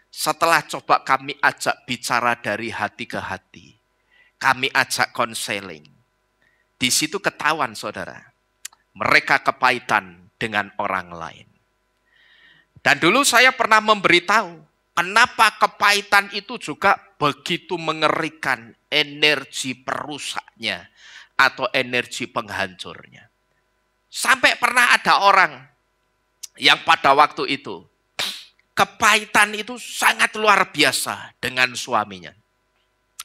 setelah coba kami ajak bicara dari hati ke hati, kami ajak konseling. Di situ ketahuan saudara, mereka kepahitan dengan orang lain. Dan dulu saya pernah memberitahu, kenapa kepahitan itu juga begitu mengerikan energi perusaknya atau energi penghancurnya. Sampai pernah ada orang yang pada waktu itu, kepahitan itu sangat luar biasa dengan suaminya.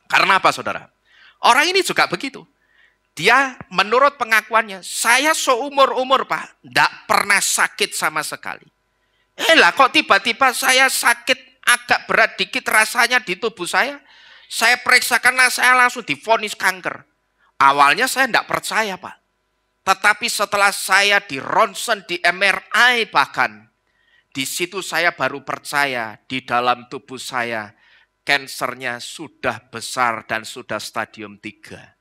Karena apa saudara? Orang ini juga begitu. Dia menurut pengakuannya, saya seumur-umur Pak, tidak pernah sakit sama sekali. Lah kok tiba-tiba saya sakit agak berat dikit rasanya di tubuh saya periksakan, saya langsung divonis kanker. Awalnya saya tidak percaya Pak. Tetapi setelah saya di ronsen, di MRI bahkan, di situ saya baru percaya di dalam tubuh saya kansernya sudah besar dan sudah stadium 3.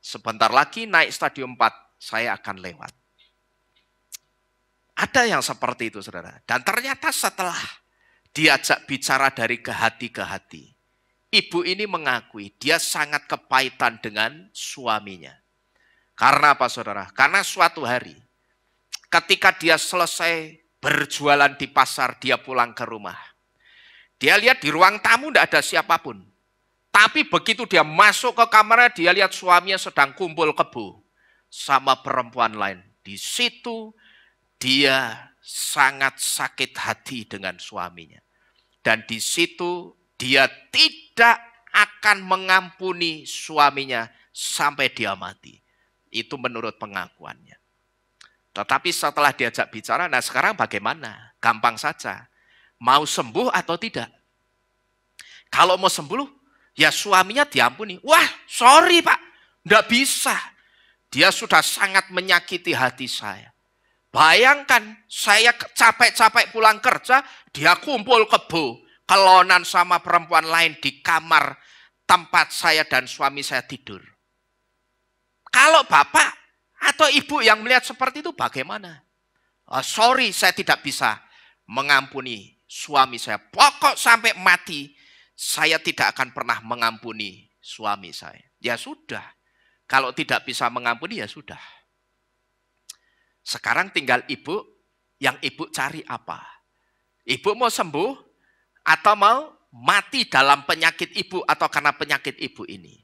Sebentar lagi naik stadium 4, saya akan lewat. Ada yang seperti itu saudara. Dan ternyata setelah diajak bicara dari ke hati, ibu ini mengakui dia sangat kepahitan dengan suaminya. Karena apa saudara? Karena suatu hari ketika dia selesai berjualan di pasar, dia pulang ke rumah. Dia lihat di ruang tamu tidak ada siapapun. Tapi begitu dia masuk ke kamarnya, dia lihat suaminya sedang kumpul kebo sama perempuan lain. Di situ dia sangat sakit hati dengan suaminya. Dan di situ dia tidak akan mengampuni suaminya sampai dia mati. Itu menurut pengakuannya. Tetapi setelah diajak bicara, nah sekarang bagaimana? Gampang saja. Mau sembuh atau tidak? Kalau mau sembuh, ya suaminya diampuni. Wah, sorry Pak, enggak bisa. Dia sudah sangat menyakiti hati saya. Bayangkan, saya capek-capek pulang kerja, dia kumpul kebo, kelonan sama perempuan lain di kamar tempat saya dan suami saya tidur. Kalau Bapak atau Ibu yang melihat seperti itu bagaimana? Sorry, saya tidak bisa mengampuni suami saya. Pokok sampai mati, saya tidak akan pernah mengampuni suami saya. Ya sudah, kalau tidak bisa mengampuni ya sudah. Sekarang tinggal Ibu Yang ibu cari apa? Ibu mau sembuh atau mau mati dalam penyakit ibu atau karena penyakit ibu ini?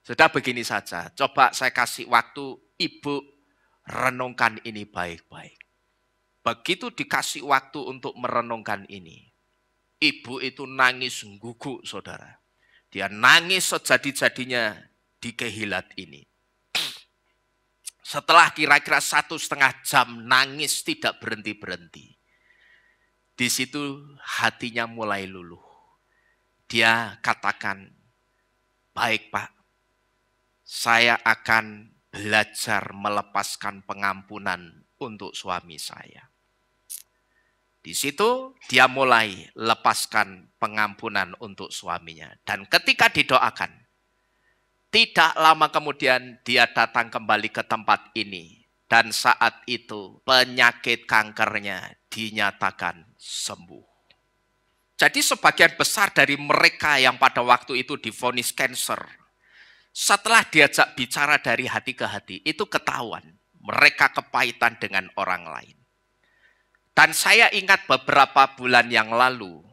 Sudah begini saja, coba saya kasih waktu ibu renungkan ini baik-baik. Begitu dikasih waktu untuk merenungkan ini, ibu itu nangis gugup, saudara. Dia nangis sejadi-jadinya di kehilat ini. Setelah kira-kira 1,5 jam nangis tidak berhenti-berhenti. Di situ hatinya mulai luluh. Dia katakan, baik Pak, saya akan belajar melepaskan pengampunan untuk suami saya. Di situ dia mulai lepaskan pengampunan untuk suaminya. Dan ketika didoakan, tidak lama kemudian dia datang kembali ke tempat ini. Dan saat itu penyakit kankernya dinyatakan sembuh. Jadi sebagian besar dari mereka yang pada waktu itu divonis kanker, setelah diajak bicara dari hati ke hati, itu ketahuan mereka kepahitan dengan orang lain. Dan saya ingat beberapa bulan yang lalu,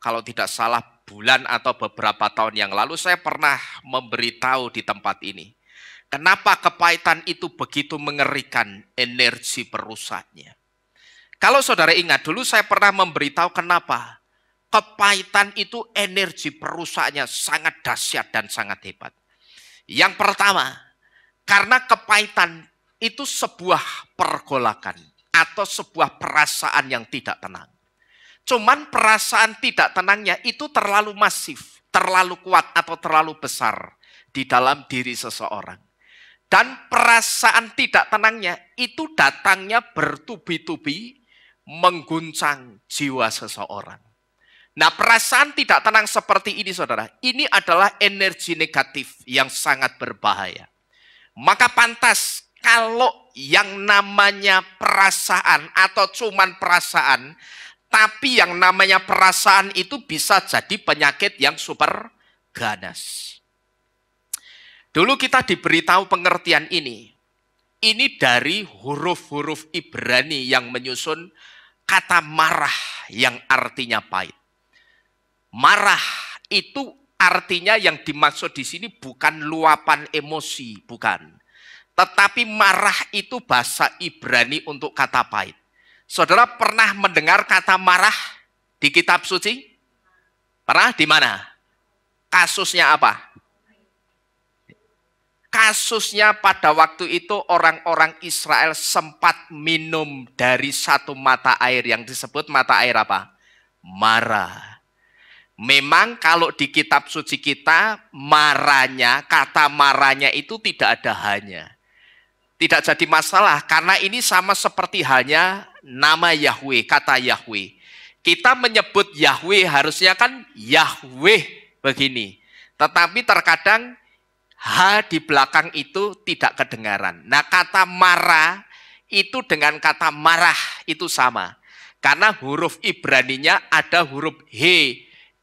kalau tidak salah bulan atau beberapa tahun yang lalu, saya pernah memberitahu di tempat ini. Kenapa kepahitan itu begitu mengerikan energi perusaknya. Kalau saudara ingat dulu saya pernah memberitahu kenapa. Kepahitan itu energi perusaknya sangat dahsyat dan sangat hebat. Yang pertama, karena kepahitan itu sebuah pergolakan atau sebuah perasaan yang tidak tenang. Cuman perasaan tidak tenangnya itu terlalu masif, terlalu kuat atau terlalu besar di dalam diri seseorang. Dan perasaan tidak tenangnya itu datangnya bertubi-tubi mengguncang jiwa seseorang. Nah, perasaan tidak tenang seperti ini, saudara, ini adalah energi negatif yang sangat berbahaya. Maka pantas kalau yang namanya perasaan atau cuman perasaan, tapi yang namanya perasaan itu bisa jadi penyakit yang super ganas. Dulu kita diberitahu pengertian ini. Ini dari huruf-huruf Ibrani yang menyusun kata marah yang artinya pahit. Marah itu artinya yang dimaksud di sini bukan luapan emosi, bukan. Tetapi marah itu bahasa Ibrani untuk kata pahit. Saudara pernah mendengar kata marah di kitab suci? Pernah? Di mana? Kasusnya apa? Kasusnya pada waktu itu orang-orang Israel sempat minum dari satu mata air yang disebut mata air apa? Mara. Memang kalau di kitab suci kita maranya, kata maranya itu tidak ada hanya. Tidak jadi masalah karena ini sama seperti halnya nama Yahweh, kata Yahweh. Kita menyebut Yahweh harusnya kan Yahweh begini. Tetapi terkadang H di belakang itu tidak kedengaran. Nah, kata marah itu dengan kata marah itu sama. Karena huruf Ibraninya ada huruf H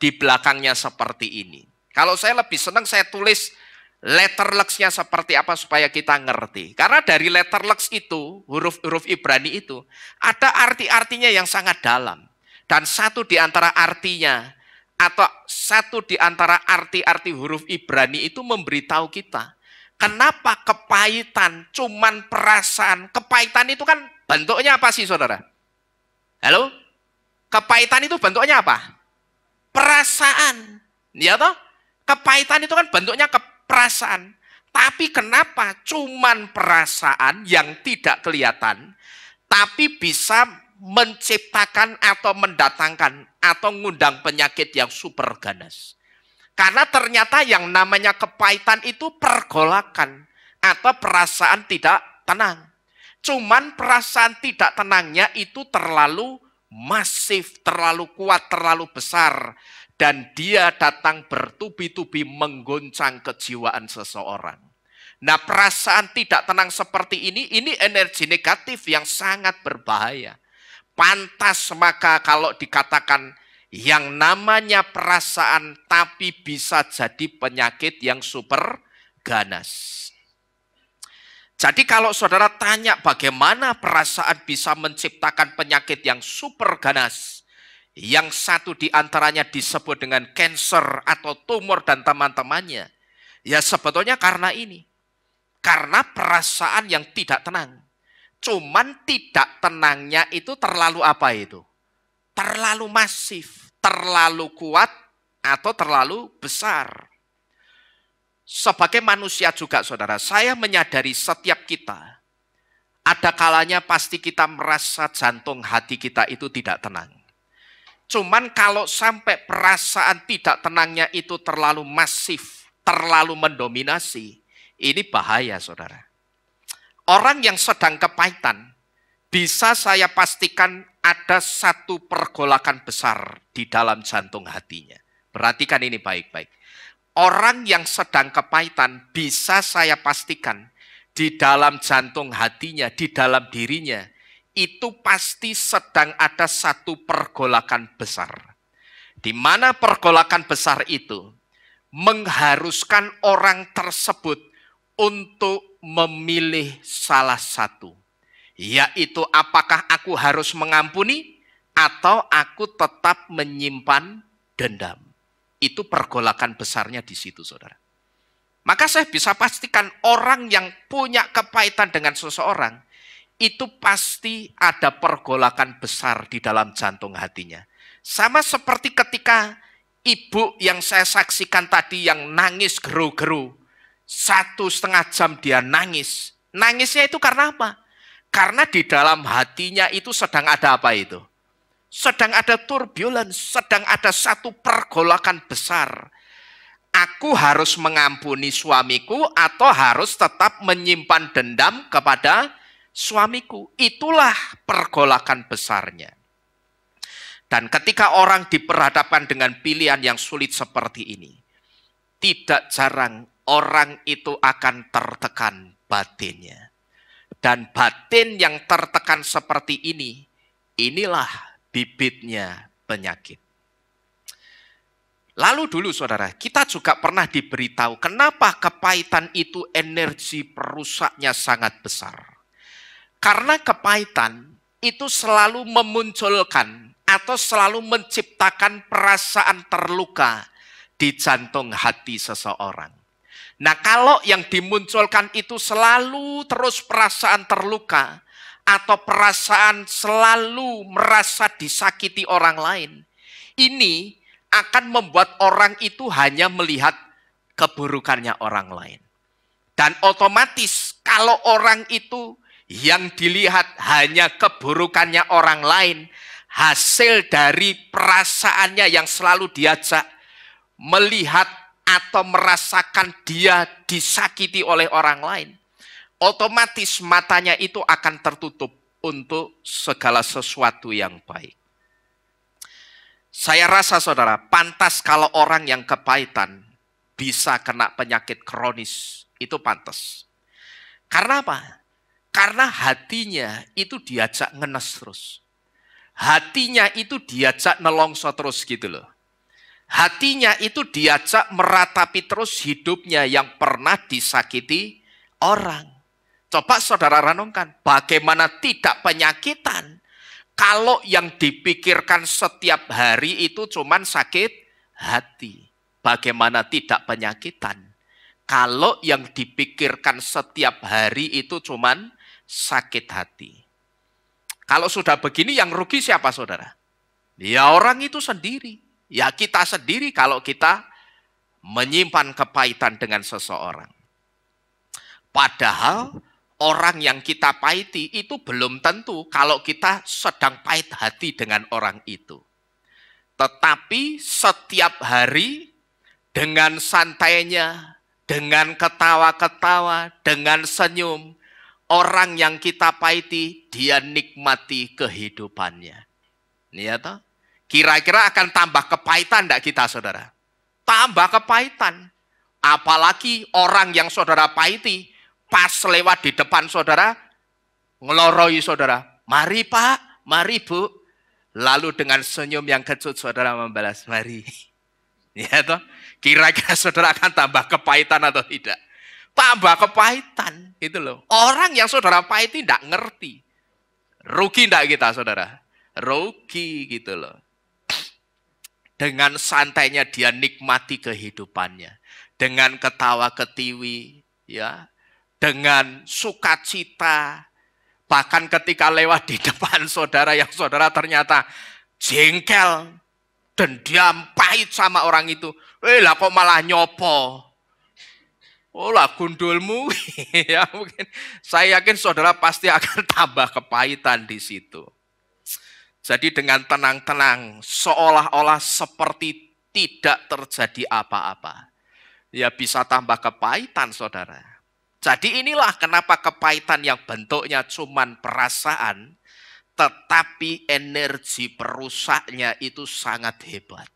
di belakangnya seperti ini. Kalau saya lebih senang saya tulis letterlexnya seperti apa supaya kita ngerti. Karena dari letterlex itu, huruf-huruf Ibrani itu, ada arti-artinya yang sangat dalam. Dan satu di antara artinya, atau satu di antara arti-arti huruf Ibrani itu memberitahu kita. Kenapa kepahitan, cuman perasaan. Kepahitan itu kan bentuknya apa sih saudara? Halo? Kepahitan itu bentuknya apa? Perasaan. Ya toh? Kepahitan itu kan bentuknya perasaan. Tapi kenapa cuman perasaan yang tidak kelihatan, tapi bisa menciptakan atau mendatangkan atau mengundang penyakit yang super ganas. Karena ternyata yang namanya kepahitan itu pergolakan atau perasaan tidak tenang. Cuman perasaan tidak tenangnya itu terlalu masif, terlalu kuat, terlalu besar. Dan dia datang bertubi-tubi menggoncang kejiwaan seseorang. Nah, perasaan tidak tenang seperti ini energi negatif yang sangat berbahaya. Pantas maka kalau dikatakan yang namanya perasaan tapi bisa jadi penyakit yang super ganas. Jadi kalau saudara tanya bagaimana perasaan bisa menciptakan penyakit yang super ganas, yang satu di antaranya disebut dengan cancer atau tumor dan teman-temannya, ya sebetulnya karena ini. Karena perasaan yang tidak tenang. Cuman tidak tenangnya itu terlalu apa itu? Terlalu masif, terlalu kuat, atau terlalu besar. Sebagai manusia juga saudara, saya menyadari setiap kita, ada kalanya pasti kita merasa jantung hati kita itu tidak tenang. Cuman kalau sampai perasaan tidak tenangnya itu terlalu masif, terlalu mendominasi, ini bahaya saudara. Orang yang sedang kepahitan, bisa saya pastikan ada satu pergolakan besar di dalam jantung hatinya. Perhatikan ini baik-baik. Orang yang sedang kepahitan, bisa saya pastikan di dalam jantung hatinya, di dalam dirinya, itu pasti sedang ada satu pergolakan besar. Di mana pergolakan besar itu mengharuskan orang tersebut untuk memilih salah satu. Yaitu apakah aku harus mengampuni atau aku tetap menyimpan dendam. Itu pergolakan besarnya di situ saudara. Maka saya bisa pastikan orang yang punya kepahitan dengan seseorang, itu pasti ada pergolakan besar di dalam jantung hatinya. Sama seperti ketika ibu yang saya saksikan tadi yang nangis geru-geru. 1,5 jam dia nangis. Nangisnya itu karena apa? Karena di dalam hatinya itu sedang ada apa itu? Sedang ada turbulence, sedang ada satu pergolakan besar. Aku harus mengampuni suamiku atau harus tetap menyimpan dendam kepada suamiku. Itulah pergolakan besarnya. Dan ketika orang diperhadapkan dengan pilihan yang sulit seperti ini, tidak jarang orang itu akan tertekan batinnya. Dan batin yang tertekan seperti ini, inilah bibitnya penyakit. Lalu dulu saudara, kita juga pernah diberitahu kenapa kepahitan itu energi perusaknya sangat besar. Karena kepahitan itu selalu memunculkan atau selalu menciptakan perasaan terluka di jantung hati seseorang. Nah kalau yang dimunculkan itu selalu terus perasaan terluka, atau perasaan selalu merasa disakiti orang lain, ini akan membuat orang itu hanya melihat keburukannya orang lain. Dan otomatis kalau orang itu yang dilihat hanya keburukannya orang lain, hasil dari perasaannya yang selalu diajak melihat atau merasakan dia disakiti oleh orang lain, otomatis matanya itu akan tertutup untuk segala sesuatu yang baik. Saya rasa saudara, pantas kalau orang yang kepahitan bisa kena penyakit kronis, itu pantas. Karena apa? Karena hatinya itu diajak ngenes terus. Hatinya itu diajak nelongso terus gitu loh. Hatinya itu diajak meratapi terus hidupnya yang pernah disakiti orang. Coba saudara renungkan, bagaimana tidak penyakitan kalau yang dipikirkan setiap hari itu cuman sakit hati. Bagaimana tidak penyakitan kalau yang dipikirkan setiap hari itu cuman sakit hati. Kalau sudah begini yang rugi siapa saudara? Ya orang itu sendiri. Ya kita sendiri kalau kita menyimpan kepahitan dengan seseorang. Padahal orang yang kita pahiti itu belum tentu kalau kita sedang pahit hati dengan orang itu. Tetapi setiap hari dengan santainya, dengan ketawa-ketawa, dengan senyum, orang yang kita pahiti dia nikmati kehidupannya. Ini ya toh? Kira-kira akan tambah kepahitan enggak kita saudara? Tambah kepahitan. Apalagi orang yang saudara pahiti, pas lewat di depan saudara, ngeloroi saudara. Mari Pak, mari Bu. Lalu dengan senyum yang kecut saudara membalas, mari. Ya toh? Kira-kira saudara akan tambah kepahitan atau tidak? tambah kepahitan. Gitu loh. Orang yang saudara pahiti tidak ngerti. Rugi tidak kita saudara? Rugi gitu loh. Dengan santainya dia nikmati kehidupannya. Dengan ketawa ketiwi, ya, dengan sukacita. Bahkan ketika lewat di depan saudara yang saudara ternyata jengkel dan dia pahit sama orang itu. Lah kok malah nyopo? Oh lah gundulmu. Ya mungkin saya yakin saudara pasti akan tambah kepahitan di situ. Jadi dengan tenang-tenang, seolah-olah seperti tidak terjadi apa-apa. Ya bisa tambah kepahitan saudara. Jadi inilah kenapa kepahitan yang bentuknya cuman perasaan, tetapi energi perusaknya itu sangat hebat.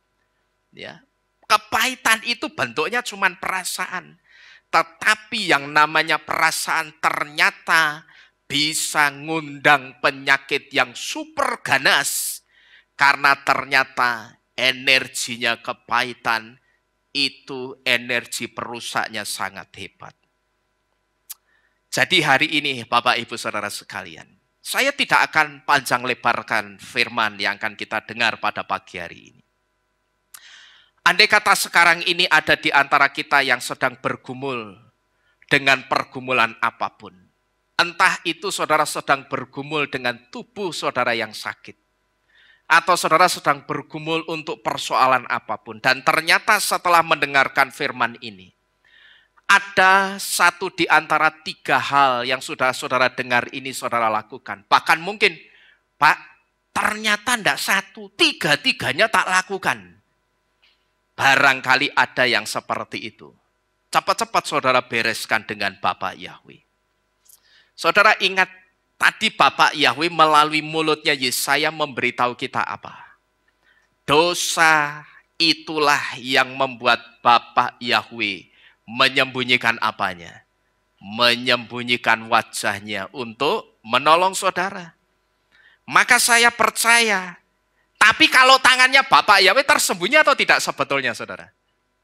Ya, kepahitan itu bentuknya cuman perasaan. Tetapi yang namanya perasaan ternyata bisa ngundang penyakit yang super ganas. Karena ternyata energinya kepahitan itu energi perusaknya sangat hebat. Jadi hari ini Bapak Ibu Saudara sekalian, saya tidak akan panjang lebarkan firman yang akan kita dengar pada pagi hari ini. Andai kata sekarang ini ada di antara kita yang sedang bergumul dengan pergumulan apapun. Entah itu saudara sedang bergumul dengan tubuh saudara yang sakit. Atau saudara sedang bergumul untuk persoalan apapun. Dan ternyata setelah mendengarkan firman ini, ada satu di antara 3 hal yang sudah saudara dengar ini saudara lakukan. Bahkan mungkin, Pak, ternyata tidak satu, 3-tiganya tak lakukan. Barangkali ada yang seperti itu. Cepat-cepat saudara bereskan dengan Bapak Yahweh. Saudara ingat tadi Bapak Yahweh melalui mulutnya Yesaya memberitahu kita apa? Dosa itulah yang membuat Bapak Yahweh menyembunyikan apanya? Menyembunyikan wajahnya untuk menolong saudara. Maka saya percaya. Tapi kalau tangannya Bapak Yahweh tersembunyi atau tidak sebetulnya saudara?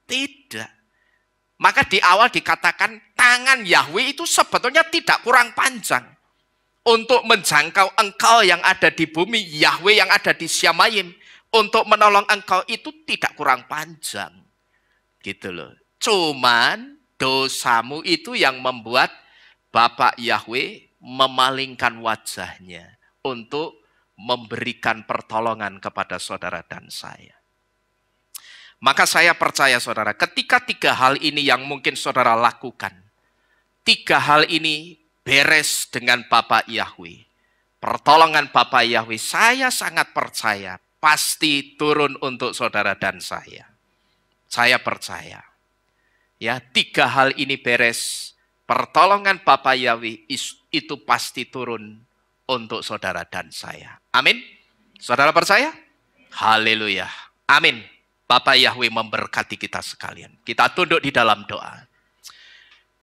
Tidak. Maka di awal dikatakan tangan Yahweh itu sebetulnya tidak kurang panjang. Untuk menjangkau engkau yang ada di bumi, Yahweh yang ada di Syamayim. Untuk menolong engkau itu tidak kurang panjang. Gitu loh. Cuman dosamu itu yang membuat Bapak Yahweh memalingkan wajahnya. Untuk memberikan pertolongan kepada saudara dan saya. Maka saya percaya saudara, ketika 3 hal ini yang mungkin saudara lakukan, 3 hal ini beres dengan Bapak Yahweh. Pertolongan Bapak Yahweh, saya sangat percaya, pasti turun untuk saudara dan saya. Saya percaya. Ya, 3 hal ini beres, pertolongan Bapak Yahweh itu pasti turun untuk saudara dan saya. Amin. Saudara percaya? Haleluya. Amin. Bapak Yahweh memberkati kita sekalian. Kita tunduk di dalam doa.